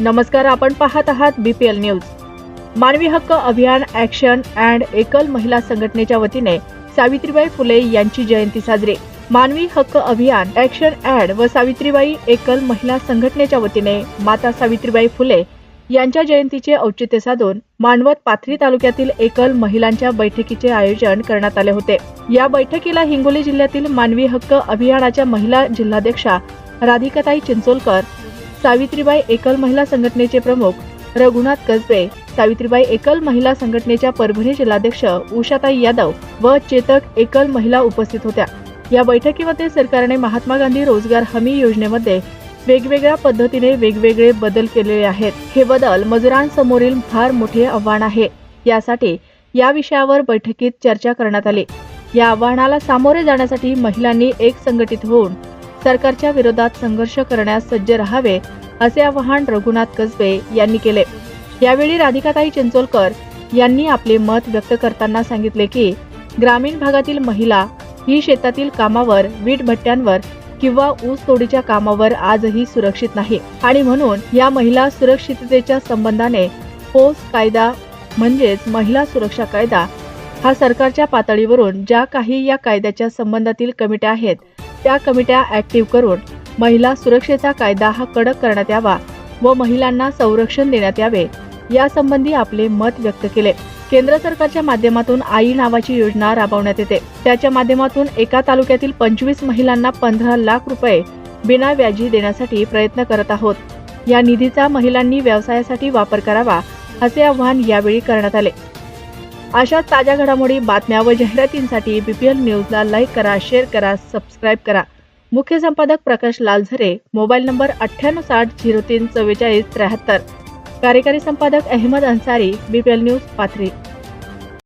नमस्कार, आपण पाहत आहात बीपीएल न्यूज। मानवी हक्क अभियान ॲक्शन अँड एकल महिला संघटनेच्या वतीने सावित्रीबाई फुले यांची जयंती साजरी। मानवी हक्क अभियान ॲक्शन अँड व सावित्रीबाई एकल महिला संघटनेच्या वतीने माता सावित्रीबाई फुले यांच्या जयंतीचे औचित्य साधून मानवत पाथरी तालुक्यातील एकल महिलांच्या बैठकीचे आयोजन करण्यात आले होते। या बैठकीला हिंगोली जिल्ह्यातील मानवी हक्क अभियानाच्या महिला जिल्हाध्यक्षा राधिकाताई चिंचोलकर, सावित्रीबाई एकल महिला संघटनेचे प्रमुख रघुनाथ कसबे, सावित्रीबाई एकल महिला संघटनेच्या परभणी जिल्हाध्यक्ष उषाताई यादव व चेतक एकल महिला उपस्थित होत्या। या बैठकीमध्ये सरकारने महात्मा गांधी रोजगार हमी योजनेमध्ये वेगवेगळ्या पद्धतीने वेगवेगळे बदल केलेले आहेत। हे बदल मजुरांसमोरील फार मोठे आव्हान आहे। यासाठी या विषयावर बैठकीत चर्चा करण्यात आली। या आव्हानाला सामोरे जाण्यासाठी महिलांनी एक संघटित होऊन सरकारच्या विरोधात संघर्ष करण्यास सज्ज राहावे, असे आवाहन रघुनाथ कसबे यांनी केले। यावेळी राधिकाताई चिंचोलकर यांनी आपले मत व्यक्त करताना सांगितले की ग्रामीण भागातील महिला ही शेतातील कामावर, वीट भट्ट्यांवर किंवा ऊस तोडीच्या कामावर आजही सुरक्षित नाही आणि म्हणून या महिला सुरक्षिततेच्या संबंधाने पोस्ट कायदा म्हणजेच महिला सुरक्षा कायदा हा सरकारच्या पातळीवरून ज्या काही या कायद्याच्या संबंधातील कमिट्या आहेत त्या कमिट्या ऍक्टिव्ह करून महिला सुरक्षेचा कायदा हा कडक करण्यात यावा व महिलांना संरक्षण देण्यात यावे, यासंबंधी आपले मत व्यक्त केले। केंद्र सरकारच्या माध्यमातून आई नावाची योजना राबवण्यात येते। त्याच्या माध्यमातून एका तालुक्यातील 25 महिलांना 15 लाख रुपये बिना व्याजी देण्यासाठी प्रयत्न करत आहोत। या निधीचा महिलांनी व्यवसायासाठी वापर करावा, असे आवाहन यावेळी करण्यात आले। अशा ताज्या घडामोडी, बातम्या व जाहिरातींसाठी बीपीएल न्यूजला लाईक करा, शेअर करा, सबस्क्राईब करा। मुख्य संपादक प्रकाश लालझरे, मोबाईल नंबर 9860 03 44 73। कार्यकारी संपादक अहमद अन्सारी, बीपीएल न्यूज पाथरी।